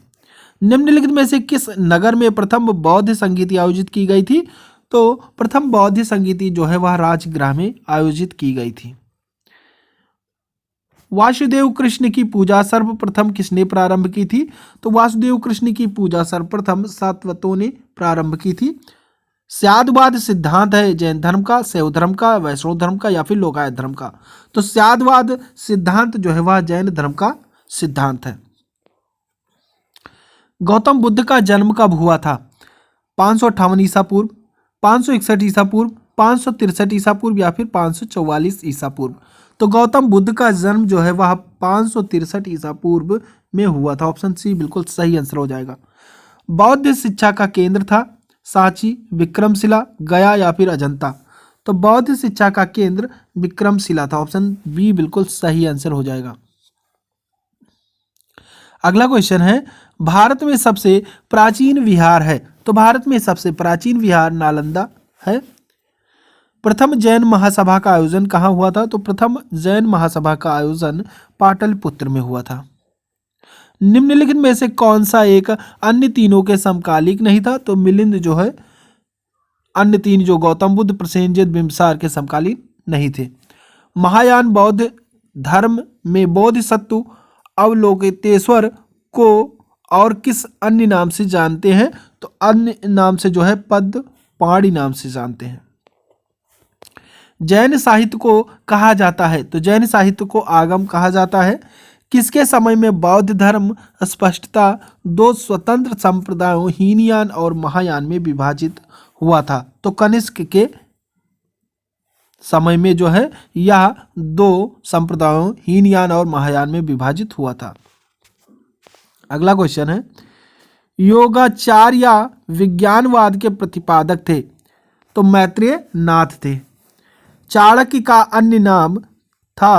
[SPEAKER 1] निम्नलिखित में से किस नगर में प्रथम बौद्ध संगीति आयोजित की गई थी? तो प्रथम बौद्ध संगीति जो है वह राजगृह में आयोजित की गई थी। वासुदेव कृष्ण की पूजा सर्वप्रथम किसने प्रारंभ की थी? तो वासुदेव कृष्ण की पूजा सर्वप्रथम सातवतों ने प्रारंभ की थी। स्यादवाद सिद्धांत है जैन धर्म का, शैव धर्म का, वैष्णव धर्म का या फिर लोकायत धर्म का? तो स्यादवाद सिद्धांत जो है वह जैन धर्म का सिद्धांत है। गौतम बुद्ध का जन्म कब हुआ था? 558 ईसा पूर्व, 561 ईसा पूर्व, 563 ईसा पूर्व या फिर 544 ईसा पूर्व? तो गौतम बुद्ध का जन्म जो है वह 563 ईसा पूर्व में हुआ था। ऑप्शन सी बिल्कुल सही आंसर हो जाएगा। बौद्ध शिक्षा का केंद्र था सांची, विक्रमशिला, गया या फिर अजंता? तो बौद्ध शिक्षा का केंद्र विक्रमशिला था। ऑप्शन बी बिल्कुल सही आंसर हो जाएगा। अगला क्वेश्चन है, भारत में सबसे प्राचीन विहार है? तो भारत में सबसे प्राचीन विहार नालंदा है। प्रथम जैन महासभा का आयोजन कहाँ हुआ था? तो प्रथम जैन महासभा का आयोजन पाटलिपुत्र में हुआ था। निम्नलिखित में से कौन सा एक अन्य तीनों के समकालिक नहीं था? तो मिलिंद जो है अन्य तीन जो गौतम बुद्ध, प्रसेनजित, बिंबिसार के समकालीन नहीं थे। महायान बौद्ध धर्म में बोधिसत्व अवलोकितेश्वर को और किस अन्य नाम से जानते हैं? तो अन्य नाम से जो है पद्मपाणि नाम से जानते हैं। जैन साहित्य को कहा जाता है? तो जैन साहित्य को आगम कहा जाता है। किसके समय में बौद्ध धर्म स्पष्टता दो स्वतंत्र संप्रदायों हीनयान और महायान में विभाजित हुआ था? तो कनिष्क के समय में जो है यह दो संप्रदायों हीनयान और महायान में विभाजित हुआ था। अगला क्वेश्चन है, योगाचार्य विज्ञानवाद के प्रतिपादक थे? तो मैत्रेय नाथ थे। चाणक्य का अन्य नाम था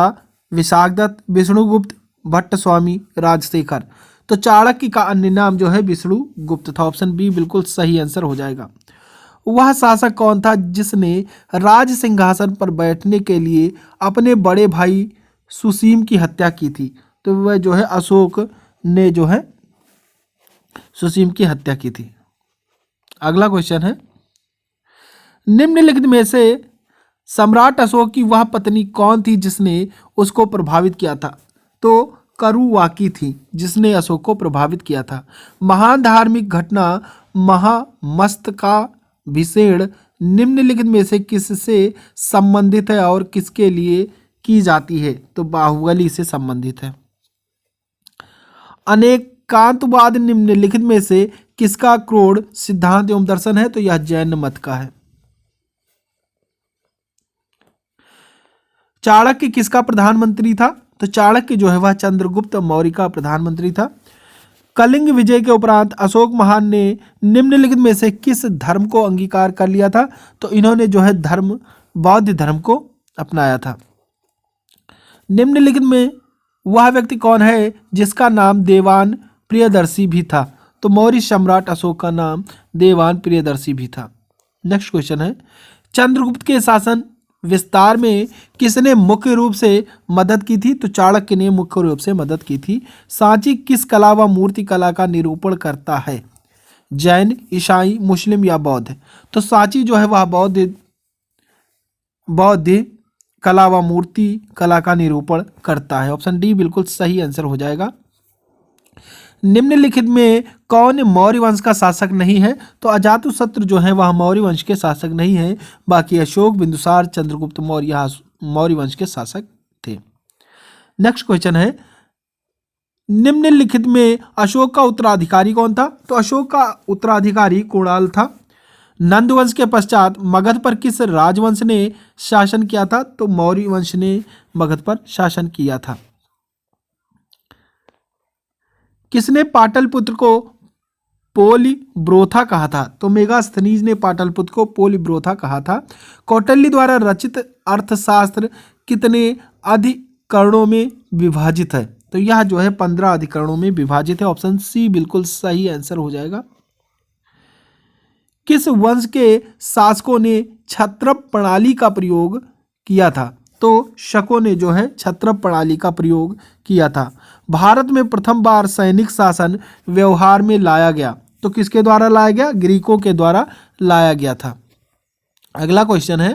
[SPEAKER 1] विशाखदत्त, विष्णुगुप्त, भट्टस्वामी, राजशेखर? तो चाणक्य का अन्य नाम जो है विष्णुगुप्त था। ऑप्शन बी बिल्कुल सही आंसर हो जाएगा। वह शासक कौन था जिसने राज सिंहासन पर बैठने के लिए अपने बड़े भाई सुसीम की हत्या की थी? तो वह जो है अशोक ने जो है सुसीम की हत्या की थी। अगला क्वेश्चन है, निम्नलिखित में से सम्राट अशोक की वह पत्नी कौन थी जिसने उसको प्रभावित किया था? तो करुवाकी थी जिसने अशोक को प्रभावित किया था। महान धार्मिक घटना महामस्तकाभिषेक निम्नलिखित में से किससे संबंधित है और किसके लिए की जाती है? तो बाहुबली से संबंधित है। अनेकांतवाद निम्नलिखित में से किसका क्रोध सिद्धांत एवं दर्शन है? तो यह जैन मत का है। चाणक्य किसका प्रधानमंत्री था? तो चाणक्य जो है वह चंद्रगुप्त मौर्य का प्रधानमंत्री था। कलिंग विजय के उपरांत अशोक महान ने निम्नलिखित में से किस धर्म को अंगीकार कर लिया था? तो इन्होंने जो है धर्म बौद्ध धर्म को अपनाया था। निम्नलिखित में वह व्यक्ति कौन है जिसका नाम देवान प्रियदर्शी भी था? तो मौर्य सम्राट अशोक का नाम देवान प्रियदर्शी भी था। नेक्स्ट क्वेश्चन है, चंद्रगुप्त के शासन विस्तार में किसने मुख्य रूप से मदद की थी? तो चाणक्य ने मुख्य रूप से मदद की थी। सांची किस कला व मूर्ति कला का निरूपण करता है? जैन, ईसाई, मुस्लिम या बौद्ध? तो सांची जो है वह बौद्ध कला व मूर्ति कला का निरूपण करता है। ऑप्शन डी बिल्कुल सही आंसर हो जाएगा। निम्नलिखित में कौन मौर्य वंश का शासक नहीं है? तो अजातशत्रु जो है वह मौर्य वंश के शासक नहीं है। बाकी अशोक, बिंदुसार, चंद्रगुप्त मौर्य मौर्य वंश के शासक थे। नेक्स्ट क्वेश्चन है, निम्नलिखित में अशोक का उत्तराधिकारी कौन था? तो अशोक का उत्तराधिकारी कुणाल था। नंद वंश के पश्चात मगध पर किस राजवंश ने शासन किया था? तो मौर्य वंश ने मगध पर शासन किया था। किसने पाटलिपुत्र को पोलिब्रोथा कहा था? तो मेगास्थनीज ने पाटलिपुत्र को पोलिब्रोथा कहा था। कौटिल्य द्वारा रचित अर्थशास्त्र कितने अधिकरणों में विभाजित है? तो यह जो है 15 अधिकरणों में विभाजित है। ऑप्शन सी बिल्कुल सही आंसर हो जाएगा। किस वंश के शासकों ने क्षत्रप प्रणाली का प्रयोग किया था? तो शकों ने जो है क्षत्रप प्रणाली का प्रयोग किया था। भारत में प्रथम बार सैनिक शासन व्यवहार में लाया गया, तो किसके द्वारा लाया गया? ग्रीकों के द्वारा लाया गया था। अगला क्वेश्चन है,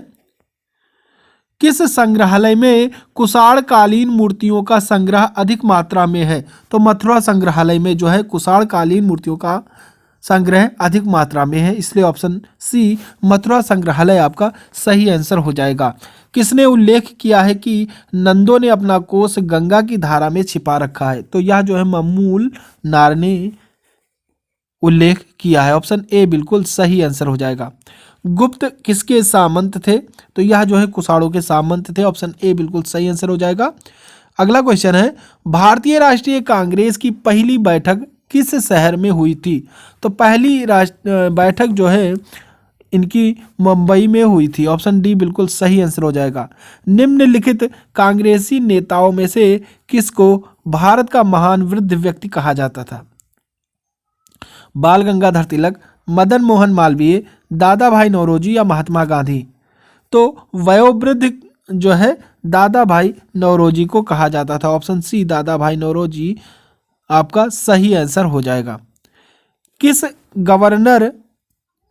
[SPEAKER 1] किस संग्रहालय में कुषाण कालीन मूर्तियों का संग्रह अधिक मात्रा में है? तो मथुरा संग्रहालय में जो है कुषाण कालीन मूर्तियों का संग्रह अधिक मात्रा में है, इसलिए ऑप्शन सी मथुरा संग्रहालय आपका सही आंसर हो जाएगा। किसने उल्लेख किया है कि नंदों ने अपना कोष गंगा की धारा में छिपा रखा है? तो यह जो है ममूल नार ने उल्लेख किया है। ऑप्शन ए बिल्कुल सही आंसर हो जाएगा। गुप्त किसके सामंत थे? तो यह जो है कुषाणों के सामंत थे। ऑप्शन ए बिल्कुल सही आंसर हो जाएगा। अगला क्वेश्चन है, भारतीय राष्ट्रीय कांग्रेस की पहली बैठक किस शहर में हुई थी? तो पहली बैठक जो है इनकी मुंबई में हुई थी। ऑप्शन डी बिल्कुल सही आंसर हो जाएगा। निम्नलिखित कांग्रेसी नेताओं में से किसको भारत का महान वृद्ध व्यक्ति कहा जाता था? बाल गंगाधर तिलक, मदन मोहन मालवीय, दादा भाई नौरोजी या महात्मा गांधी? तो वयोवृद्ध जो है दादा भाई नौरोजी को कहा जाता था। ऑप्शन सी दादा भाई नौरोजी आपका सही आंसर हो जाएगा। किस गवर्नर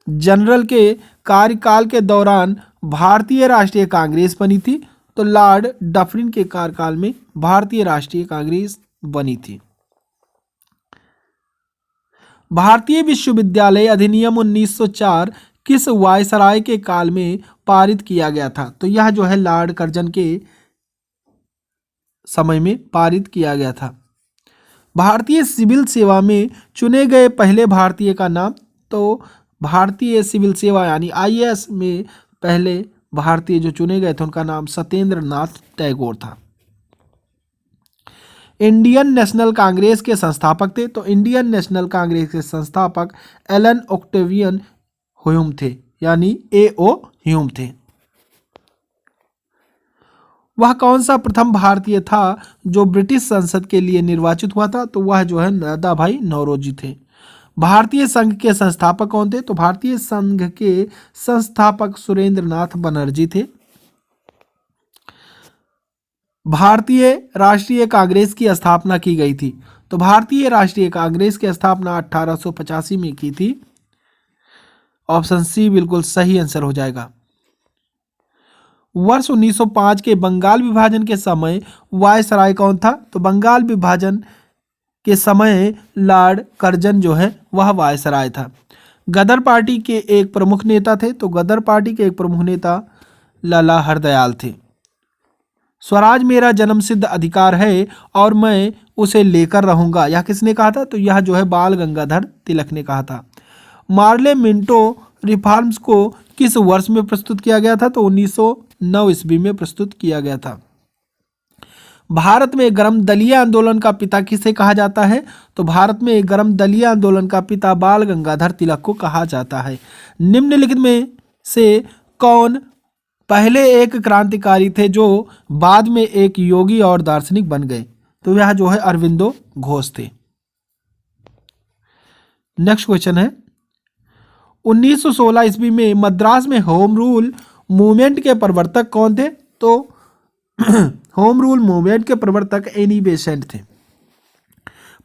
[SPEAKER 1] जनरल के कार्यकाल के दौरान भारतीय राष्ट्रीय कांग्रेस बनी थी? तो लॉर्ड डफरिन के कार्यकाल में भारतीय राष्ट्रीय कांग्रेस बनी थी। भारतीय विश्वविद्यालय अधिनियम 1904 किस वायसराय के काल में पारित किया गया था? तो यह जो है लॉर्ड कर्जन के समय में पारित किया गया था। भारतीय सिविल सेवा में चुने गए पहले भारतीय का नाम? तो भारतीय सिविल सेवा यानी आईएएस में पहले भारतीय जो चुने गए थे उनका नाम सत्येंद्र नाथ टैगोर था। इंडियन नेशनल कांग्रेस के संस्थापक थे? तो इंडियन नेशनल कांग्रेस के संस्थापक एलन ऑक्टेवियन ह्यूम थे, यानी एओ ह्यूम थे। वह कौन सा प्रथम भारतीय था जो ब्रिटिश संसद के लिए निर्वाचित हुआ था? तो वह जो है दादा भाई नौरोजी थे। भारतीय संघ के संस्थापक कौन थे? तो भारतीय संघ के संस्थापक सुरेंद्र नाथ बनर्जी थे। भारतीय राष्ट्रीय कांग्रेस की स्थापना की गई थी? तो भारतीय राष्ट्रीय कांग्रेस की स्थापना 1885 में की थी। ऑप्शन सी बिल्कुल सही आंसर हो जाएगा। वर्ष 1905 के बंगाल विभाजन के समय वायसराय कौन था? तो बंगाल विभाजन के समय लॉर्ड कर्जन जो है वह वायसराय था। गदर पार्टी के एक प्रमुख नेता थे? तो गदर पार्टी के एक प्रमुख नेता लाला हरदयाल थे। स्वराज मेरा जन्मसिद्ध अधिकार है और मैं उसे लेकर रहूंगा, यह किसने कहा था? तो यह जो है बाल गंगाधर तिलक ने कहा था। मार्ले मिंटो रिफॉर्म्स को किस वर्ष में प्रस्तुत किया गया था? तो 1909 ईस्वी में प्रस्तुत किया गया था। भारत में गर्म दलीय आंदोलन का पिता किसे कहा जाता है? तो भारत में गर्म दलीय आंदोलन का पिता बाल गंगाधर तिलक को कहा जाता है। निम्नलिखित में से कौन पहले एक क्रांतिकारी थे जो बाद में एक योगी और दार्शनिक बन गए? तो यह जो है अरविंदो घोष थे। नेक्स्ट क्वेश्चन है, 1916 ईस्वी में मद्रास में होम रूल मूवमेंट के प्रवर्तक कौन थे? तो होम रूल मूवमेंट के प्रवर्तक एनी बेसेंट थे।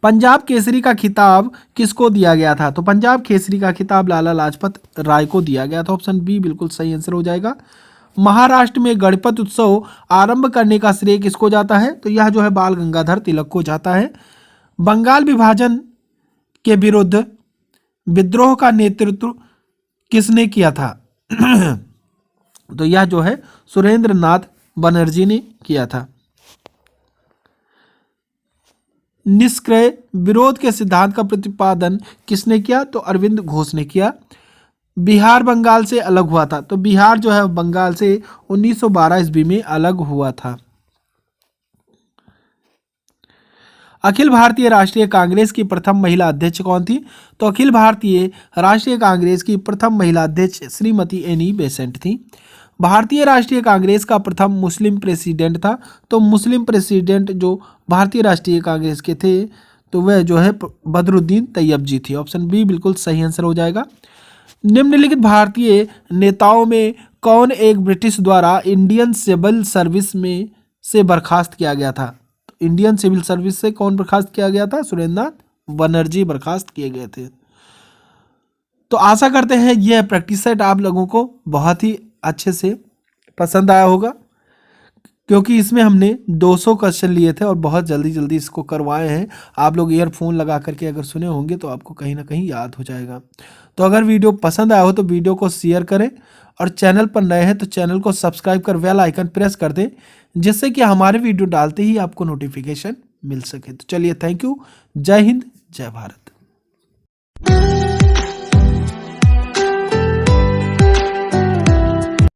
[SPEAKER 1] पंजाब केसरी का खिताब किसको दिया गया था? तो पंजाब केसरी का खिताब लाला लाजपत राय को दिया गया था। ऑप्शन बी बिल्कुल सही आंसर हो जाएगा। महाराष्ट्र में गणपत उत्सव आरंभ करने का श्रेय किसको जाता है? तो यह जो है बाल गंगाधर तिलक को जाता है। बंगाल विभाजन के विरुद्ध विद्रोह का नेतृत्व किसने किया था? तो यह जो है सुरेंद्र नाथ बनर्जी ने किया था। निष्क्रिय विरोध के सिद्धांत का प्रतिपादन किसने किया? तो अरविंद घोष ने किया। बिहार बंगाल से अलग हुआ था? तो बिहार जो है बंगाल से 1912 ईस्वी में अलग हुआ था। अखिल भारतीय राष्ट्रीय कांग्रेस की प्रथम महिला अध्यक्ष कौन थी? तो अखिल भारतीय राष्ट्रीय कांग्रेस की प्रथम महिला अध्यक्ष श्रीमती एनी बेसेंट थी। भारतीय राष्ट्रीय कांग्रेस का प्रथम मुस्लिम प्रेसिडेंट था? तो मुस्लिम प्रेसिडेंट जो भारतीय राष्ट्रीय कांग्रेस के थे तो वह जो है बदरुद्दीन तैयब जी थी। ऑप्शन बी बिल्कुल सही आंसर हो जाएगा। निम्नलिखित भारतीय नेताओं में कौन एक ब्रिटिश द्वारा इंडियन सिविल सर्विस में से बर्खास्त किया गया था? तो इंडियन सिविल सर्विस से कौन बर्खास्त किया गया था? सुरेंद्र नाथ बनर्जी बर्खास्त किए गए थे। तो आशा करते हैं यह प्रैक्टिस सेट आप लोगों को बहुत ही अच्छे से पसंद आया होगा। क्योंकि इसमें हमने 200 क्वेश्चन लिए थे और बहुत जल्दी जल्दी इसको करवाए हैं। आप लोग ईयरफोन लगा करके अगर सुने होंगे तो आपको कहीं ना कहीं याद हो जाएगा। तो अगर वीडियो पसंद आया हो तो वीडियो को शेयर करें और चैनल पर नए हैं तो चैनल को सब्सक्राइब कर बेल आइकन प्रेस कर दें, जिससे कि हमारे वीडियो डालते ही आपको नोटिफिकेशन मिल सके। तो चलिए, थैंक यू। जय हिंद, जय भारत।